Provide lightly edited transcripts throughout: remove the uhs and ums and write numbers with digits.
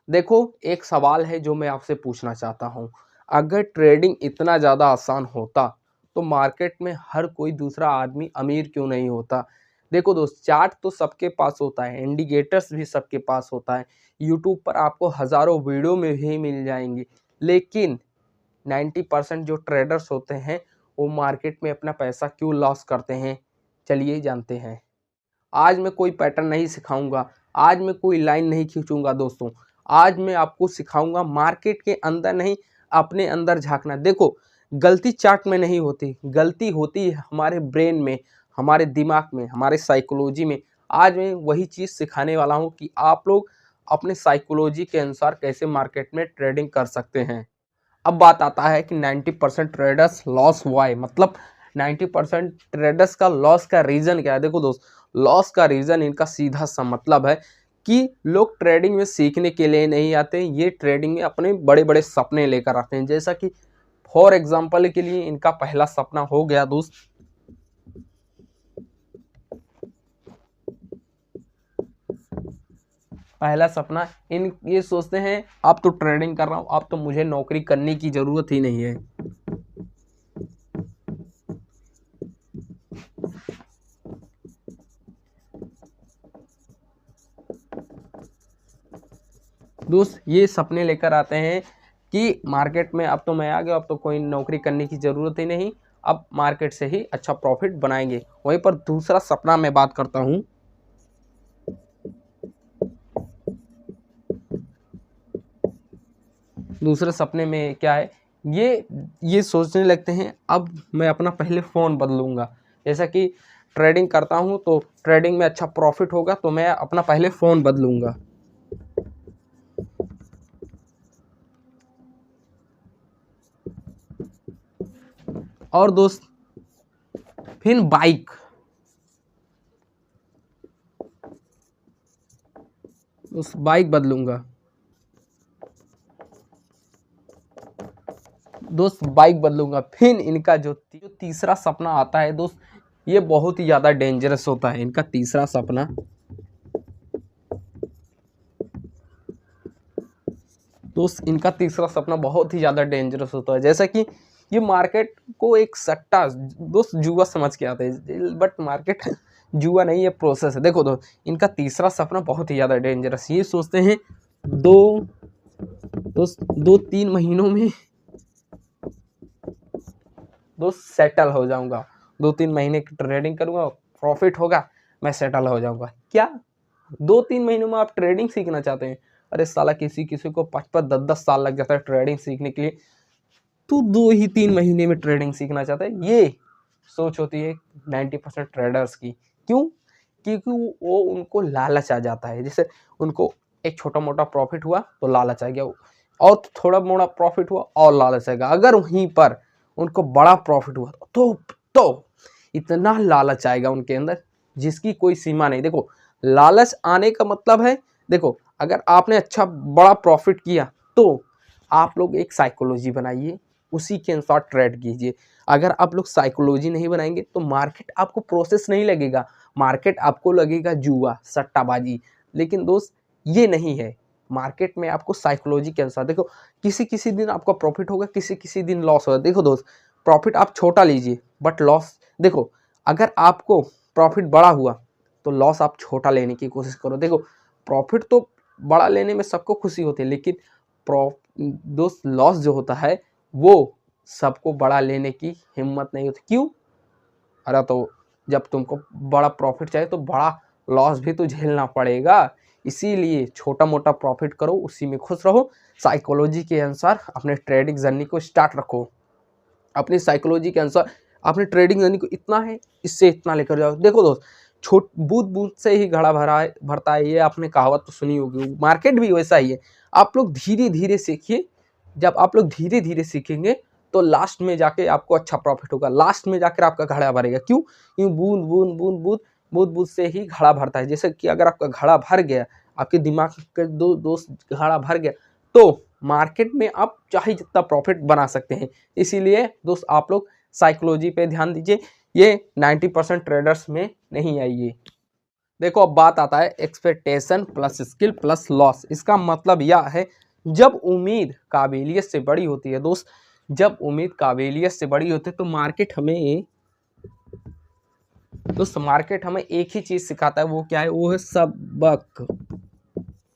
देखो, एक सवाल है जो मैं आपसे पूछना चाहता हूँ। अगर ट्रेडिंग इतना ज़्यादा आसान होता, तो मार्केट में हर कोई दूसरा आदमी अमीर क्यों नहीं होता? देखो दोस्त, चार्ट तो सबके पास होता है, इंडिकेटर्स भी सबके पास होता है, यूट्यूब पर आपको हज़ारों वीडियो में भी मिल जाएँगी। लेकिन 90% जो ट्रेडर्स होते हैं, वो मार्केट में अपना पैसा क्यों लॉस करते हैं? चलिए जानते हैं। आज मैं कोई पैटर्न नहीं सिखाऊँगा, आज मैं कोई लाइन नहीं खींचूँगा दोस्तों। आज मैं आपको सिखाऊँगा मार्केट के अंदर नहीं, अपने अंदर झाँकना। देखो, गलती चार्ट में नहीं होती, गलती होती है हमारे ब्रेन में, हमारे दिमाग में, हमारे साइकोलॉजी में। आज मैं वही चीज़ सिखाने वाला हूँ कि आप लोग अपने साइकोलॉजी के अनुसार कैसे मार्केट में ट्रेडिंग कर सकते हैं। अब बात आता है कि 90% ट्रेडर्स लॉस व्हाई, मतलब 90% ट्रेडर्स का लॉस का रीज़न क्या है? देखो दोस्त, लॉस का रीज़न इनका सीधा सा मतलब है कि लोग ट्रेडिंग में सीखने के लिए नहीं आते, ये ट्रेडिंग में अपने बड़े बड़े सपने लेकर आते हैं। जैसा कि फॉर एग्जांपल के लिए इनका पहला सपना हो गया दोस्त, पहला सपना इन ये सोचते हैं अब तो ट्रेडिंग कर रहा हूँ, अब तो मुझे नौकरी करने की ज़रूरत ही नहीं है। दोस्त, ये सपने लेकर आते हैं कि मार्केट में अब तो मैं आ गया, अब तो कोई नौकरी करने की ज़रूरत ही नहीं, अब मार्केट से ही अच्छा प्रॉफिट बनाएंगे। वहीं पर दूसरा सपना मैं बात करता हूँ, दूसरे सपने में क्या है, ये सोचने लगते हैं अब मैं अपना पहले फ़ोन बदलूंगा। जैसा कि ट्रेडिंग करता हूँ तो ट्रेडिंग में अच्छा प्रॉफिट होगा तो मैं अपना पहले फ़ोन बदलूंगा। और दोस्त, फिर बाइक, उस बाइक बदलूंगा दोस्त, बाइक बदलूंगा। फिर इनका जो तीसरा सपना आता है दोस्त, ये बहुत ही ज़्यादा डेंजरस होता है। इनका तीसरा सपना, दोस्त इनका तीसरा सपना बहुत ही ज़्यादा डेंजरस होता है। जैसा कि ये मार्केट को एक सट्टा दोस्त, जुआ समझ के आते हैं, बट मार्केट जुआ नहीं, ये प्रोसेस है। देखो दोस्त, इनका तीसरा सपना बहुत ही ज़्यादा डेंजरस, ये सोचते हैं दो दोस्त 2-3 महीनों में दोस्त सेटल हो जाऊंगा, 2-3 महीने की ट्रेडिंग करूंगा, प्रॉफिट होगा, मैं सेटल हो जाऊंगा। क्या 2-3 महीनों में आप ट्रेडिंग सीखना चाहते हैं? अरे साला, किसी किसी को 5-5, 10-10 साल लग जाता है ट्रेडिंग सीखने के लिए, तू 2 ही 3 महीने में ट्रेडिंग सीखना चाहता है? ये सोच होती है 90% ट्रेडर्स की। क्यों? क्योंकि वो उनको लालच आ जाता है। जैसे उनको एक छोटा मोटा प्रॉफिट हुआ तो लालच आ गया, और थोड़ा मोटा प्रॉफिट हुआ और लालच आएगा। अगर वहीं पर उनको बड़ा प्रॉफिट हुआ तो इतना लालच आएगा उनके अंदर जिसकी कोई सीमा नहीं। देखो, लालच आने का मतलब है, देखो अगर आपने अच्छा बड़ा प्रॉफिट किया तो आप लोग एक साइकोलॉजी बनाइए, उसी के अनुसार ट्रेड कीजिए। अगर आप लोग साइकोलॉजी नहीं बनाएंगे तो मार्केट आपको प्रोसेस नहीं लगेगा, मार्केट आपको लगेगा जुआ, सट्टाबाजी। लेकिन दोस्त, ये नहीं है। मार्केट में आपको साइकोलॉजी के अनुसार, देखो किसी किसी दिन आपका प्रॉफिट होगा, किसी किसी दिन लॉस होगा। देखो दोस्त, प्रॉफिट आप छोटा लीजिए बट लॉस, देखो अगर आपको प्रॉफिट बड़ा हुआ तो लॉस आप छोटा लेने की कोशिश करो। देखो, प्रॉफिट तो बड़ा लेने में सबको खुशी होती है, लेकिन दोस्त लॉस जो होता है वो सबको बड़ा लेने की हिम्मत नहीं होती। क्यों? अरे तो जब तुमको बड़ा प्रॉफिट चाहिए तो बड़ा लॉस भी तो झेलना पड़ेगा। इसीलिए छोटा मोटा प्रॉफिट करो, उसी में खुश रहो, साइकोलॉजी के अनुसार अपने ट्रेडिंग जर्नी को स्टार्ट रखो। अपनी साइकोलॉजी के अनुसार अपने ट्रेडिंग जर्नी को इतना है, इससे इतना लेकर जाओ। देखो दोस्त, छोट बूंद बूंद से ही घड़ा भरता है, ये आपने कहावत तो सुनी होगी। मार्केट भी वैसा ही है। आप लोग धीरे धीरे सीखिए, जब आप लोग धीरे धीरे सीखेंगे तो लास्ट में जाके आपको अच्छा प्रॉफिट होगा, लास्ट में जाकर आपका घड़ा भरेगा। क्यों? यूँ बूंद बूंद बूंद बूंद बूंद बूंद से ही घड़ा भरता है। जैसे कि अगर आपका घड़ा भर गया, आपके दिमाग के दोस्त घड़ा भर गया, तो मार्केट में आप चाहे जितना प्रॉफिट बना सकते हैं। इसीलिए दोस्त, आप लोग साइकोलॉजी पे ध्यान दीजिए, ये 90% ट्रेडर्स में नहीं आई है। देखो अब बात आता है expectation plus skill plus loss. इसका मतलब यह है जब उम्मीद काबिलियत से बड़ी होती है दोस्त, जब उम्मीद काबिलियत से बड़ी होती है तो मार्केट हमें एक ही चीज सिखाता है। वो क्या है? वो है सबक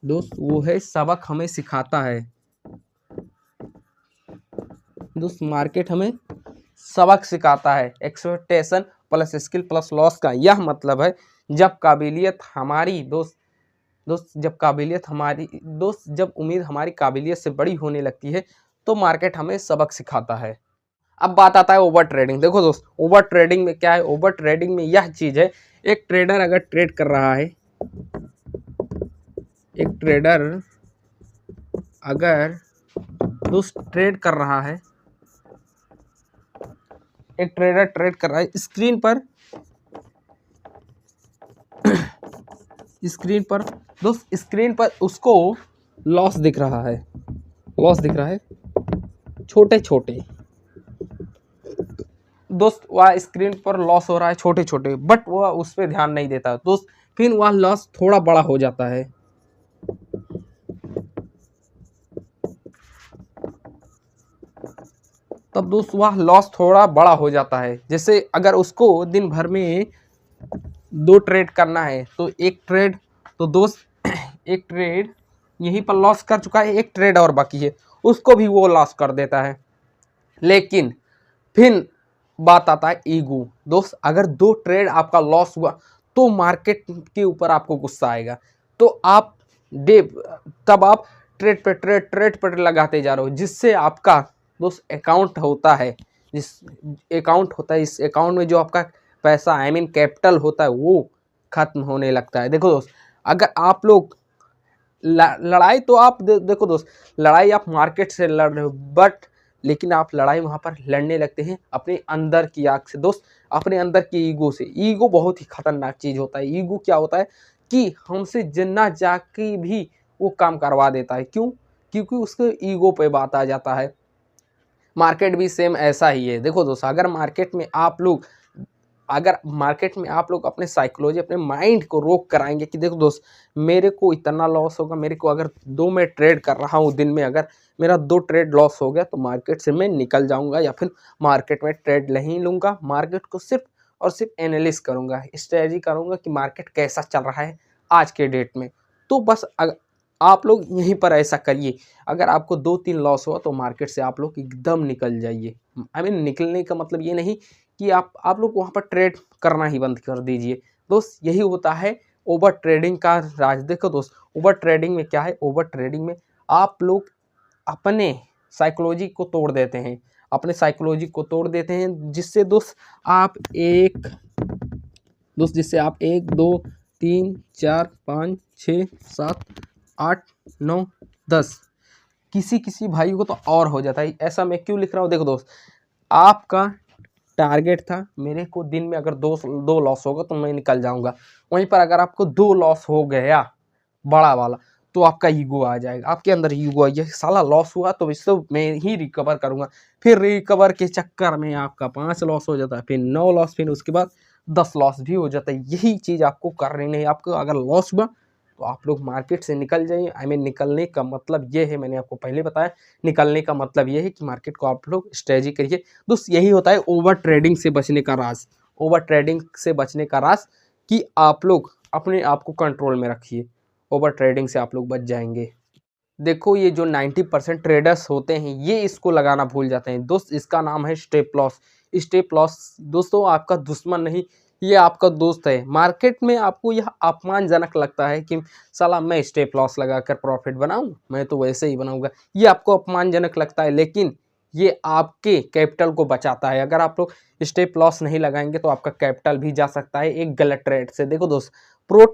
दोस्त, वो है सबक हमें सिखाता है दोस्त। मार्केट हमें सबक सिखाता है। Expectation plus skill plus loss का यह मतलब है जब काबिलियत हमारी जब उम्मीद हमारी काबिलियत से बड़ी होने लगती है तो मार्केट हमें सबक सिखाता है। अब बात आता है ओवर ट्रेडिंग। देखो दोस्त, ओवर ट्रेडिंग में क्या है? ओवर ट्रेडिंग में यह चीज है, एक ट्रेडर अगर ट्रेड कर रहा है, एक ट्रेडर अगर दोस्त ट्रेड कर रहा है, एक ट्रेडर ट्रेड कर रहा है, स्क्रीन पर उसको लॉस दिख रहा है, छोटे छोटे दोस्त। वह स्क्रीन पर लॉस हो रहा है छोटे छोटे, बट वह उस पर ध्यान नहीं देता दोस्त। फिर वह लॉस थोड़ा बड़ा हो जाता है, तब दोस्त वह लॉस थोड़ा बड़ा हो जाता है। जैसे अगर उसको दिन भर में 2 ट्रेड करना है तो एक ट्रेड तो दोस्त एक ट्रेड यहीं पर लॉस कर चुका है, एक ट्रेड और बाकी है, उसको भी वो लॉस कर देता है। लेकिन फिर बात आता है ईगो दोस्त। अगर 2 ट्रेड आपका लॉस हुआ तो मार्केट के ऊपर आपको गुस्सा आएगा, तो आप तब आप ट्रेड पे ट्रेड लगाते जा रहे हो, जिससे आपका दोस्त अकाउंट होता है, इस अकाउंट में जो आपका पैसा कैपिटल होता है वो खत्म होने लगता है। देखो दोस्त, अगर आप लोग लड़ाई तो आप देखो दोस्त, लड़ाई आप मार्केट से लड़ रहे हो, बट लेकिन आप लड़ाई वहां पर लड़ने लगते हैं अपने अंदर की आग से दोस्त, अपने अंदर की ईगो से। ईगो बहुत ही खतरनाक चीज होता है। ईगो क्या होता है कि हमसे जिन्ना जाके भी वो काम करवा देता है। क्यों? क्योंकि उसके ईगो पे बात आ जाता है। मार्केट भी सेम ऐसा ही है। देखो दोस्त, अगर मार्केट में आप लोग अपने साइकोलॉजी, अपने माइंड को रोक कराएंगे कि देखो दोस्त, मेरे को इतना लॉस होगा, मेरे को अगर 2 में ट्रेड कर रहा हूँ दिन में, अगर मेरा 2 ट्रेड लॉस हो गया तो मार्केट से मैं निकल जाऊंगा, या फिर मार्केट में ट्रेड नहीं लूंगा। मार्केट को सिर्फ और सिर्फ एनालिसिस करूंगा, स्ट्रेटजी करूंगा कि मार्केट कैसा चल रहा है आज के डेट में। तो बस आप लोग यहीं पर ऐसा करिए। अगर आपको 2-3 लॉस हुआ तो मार्केट से आप लोग एकदम निकल जाइए। निकलने का मतलब ये नहीं कि आप लोग वहाँ पर ट्रेड करना ही बंद कर दीजिए दोस्त। यही होता है ओवर ट्रेडिंग का राज। देखो दोस्त, ओवर ट्रेडिंग में क्या है? ओवर ट्रेडिंग में आप लोग अपने साइकोलॉजी को तोड़ देते हैं, जिससे दोस्त आप 1 2 3 4 5 6 7 8 9 10 किसी भाई को तो और हो जाता है। ऐसा मैं क्यों लिख रहा हूँ? देखो दोस्त, आपका टारगेट था मेरे को दिन में अगर 2 लॉस होगा तो मैं निकल जाऊंगा। वहीं पर अगर आपको 2 लॉस हो गया बड़ा वाला, तो आपका ईगो आ जाएगा, आपके अंदर ईगो आ जाएगा, साला लॉस हुआ तो इससे मैं ही रिकवर करूंगा। फिर रिकवर के चक्कर में आपका 5 लॉस हो जाता है, फिर 9 लॉस, फिर उसके बाद 10 लॉस भी हो जाता है। यही चीज आपको करनी नहीं। आपको अगर लॉस हुआ तो आप लोग मार्केट से निकल जाइए। निकलने का मतलब ये है, मैंने आपको पहले बताया, निकलने का मतलब ये है कि मार्केट को आप लोग स्ट्रेटजी करिए दोस्त। यही होता है ओवर ट्रेडिंग से बचने का राज। ओवर ट्रेडिंग से बचने का राज कि आप लोग अपने आप को कंट्रोल में रखिए, ओवर ट्रेडिंग से आप लोग बच जाएंगे। देखो, ये जो 90% ट्रेडर्स होते हैं ये इसको लगाना भूल जाते हैं दोस्त। इसका नाम है स्टॉप लॉस। स्टॉप लॉस दोस्तों आपका दुश्मन नहीं, ये आपका दोस्त है। मार्केट में आपको यह अपमानजनक लगता है कि साला मैं स्टॉप लॉस लगाकर प्रॉफिट बनाऊं, मैं तो वैसे ही बनाऊंगा, ये आपको अपमानजनक लगता है, लेकिन ये आपके कैपिटल को बचाता है। अगर आप लोग स्टॉप लॉस नहीं लगाएंगे तो आपका कैपिटल भी जा सकता है एक गलत ट्रेड से। देखो दोस्त, प्रो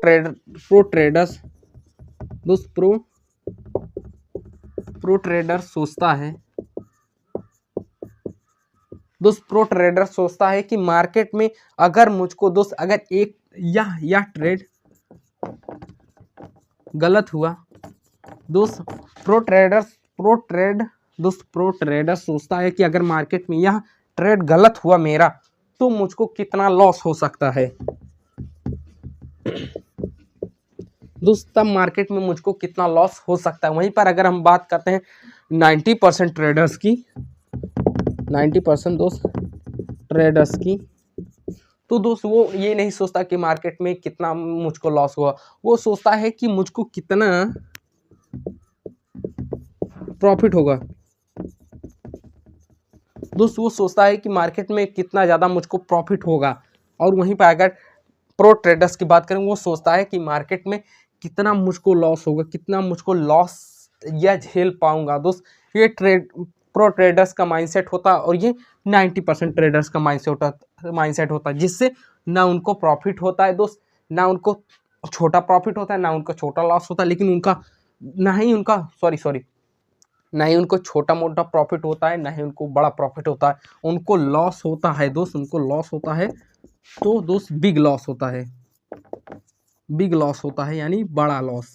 ट्रेडर सोचता है कि मार्केट में अगर मुझको दोस्त अगर एक यह ट्रेड गलत हुआ दोस्त, प्रो ट्रेडर सोचता है कि अगर मार्केट में यह ट्रेड गलत हुआ मेरा तो मुझको कितना लॉस हो सकता है। दोस्त तब मार्केट में मुझको कितना लॉस हो सकता है। वहीं पर अगर हम बात करते हैं 90% ट्रेडर्स की, 90% दोस्त ट्रेडर्स की, तो दोस्त वो ये नहीं सोचता कि मार्केट में कितना मुझको लॉस हुआ, वो सोचता है कि मुझको कितना प्रॉफिट होगा। दोस्त वो सोचता है कि मार्केट में कितना ज़्यादा मुझको प्रॉफिट होगा। और वहीं पर अगर प्रो ट्रेडर्स की बात करें, वो सोचता है कि मार्केट में कितना मुझको लॉस होगा, कितना मुझको लॉस या झेल पाऊंगा। दोस्त ये प्रो ट्रेडर्स का माइंडसेट होता है और ये 90% ट्रेडर्स का माइंडसेट होता है, जिससे ना उनको प्रॉफिट होता है दोस्त, ना उनको छोटा प्रॉफिट होता है, ना उनको छोटा लॉस होता है, लेकिन उनका ना ही उनका सॉरी ना ही उनको छोटा मोटा प्रॉफिट होता है, ना ही उनको बड़ा प्रॉफिट होता है, उनको लॉस होता है दोस्त, उनको लॉस होता है। तो दोस्त बिग लॉस होता है, बिग लॉस होता है यानी बड़ा लॉस।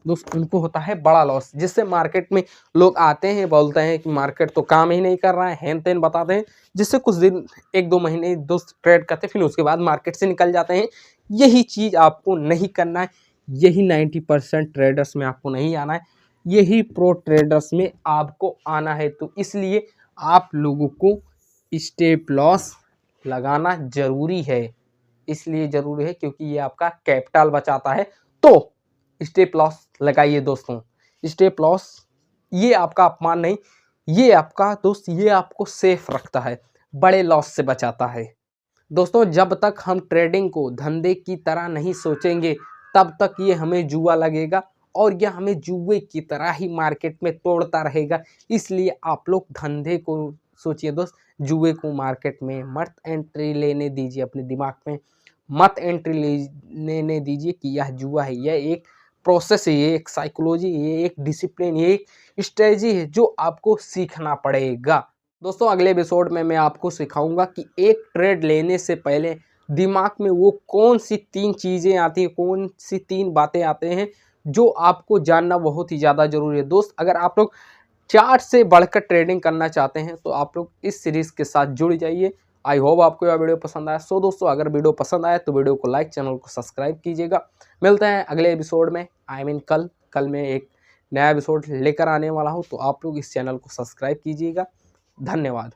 दोस्त उनको होता है बड़ा लॉस, जिससे मार्केट में लोग आते हैं, बोलते हैं कि मार्केट तो काम ही नहीं कर रहा है, हेन तेन बताते हैं, जिससे कुछ दिन 1-2 महीने दोस्त ट्रेड करते हैं, फिर उसके बाद मार्केट से निकल जाते हैं। यही चीज़ आपको नहीं करना है, यही 90% ट्रेडर्स में आपको नहीं आना है, यही प्रो ट्रेडर्स में आपको आना है। तो इसलिए आप लोगों को स्टॉप लॉस लगाना ज़रूरी है, इसलिए ज़रूरी है क्योंकि ये आपका कैपिटल बचाता है। तो स्टॉप लॉस लगाइए दोस्तों। स्टॉप लॉस ये आपका अपमान नहीं, ये आपका दोस्त, ये आपको सेफ रखता है, बड़े लॉस से बचाता है। दोस्तों जब तक हम ट्रेडिंग को धंधे की तरह नहीं सोचेंगे, तब तक ये हमें जुआ लगेगा और यह हमें जुए की तरह ही मार्केट में तोड़ता रहेगा। इसलिए आप लोग धंधे को सोचिए दोस्त, जुए को मार्केट में मत एंट्री लेने दीजिए, अपने दिमाग में मत एंट्री लेने दीजिए कि यह जुआ है। यह एक प्रोसेस है, ये एक साइकोलॉजी, ये एक डिसिप्लिन, ये एक स्ट्रेटजी है जो आपको सीखना पड़ेगा। दोस्तों अगले एपिसोड में मैं आपको सिखाऊंगा कि एक ट्रेड लेने से पहले दिमाग में वो कौन सी 3 चीज़ें आती हैं, कौन सी 3 बातें आते हैं जो आपको जानना बहुत ही ज़्यादा ज़रूरी है। दोस्त अगर आप लोग चार्ट से बढ़कर ट्रेडिंग करना चाहते हैं तो आप लोग इस सीरीज़ के साथ जुड़ जाइए। आई होप आपको यह वीडियो पसंद आया। सो दोस्तों अगर वीडियो पसंद आया तो वीडियो को लाइक, चैनल को सब्सक्राइब कीजिएगा। मिलते हैं अगले एपिसोड में, आई मीन कल मैं एक नया एपिसोड लेकर आने वाला हूँ, तो आप लोग इस चैनल को सब्सक्राइब कीजिएगा। धन्यवाद।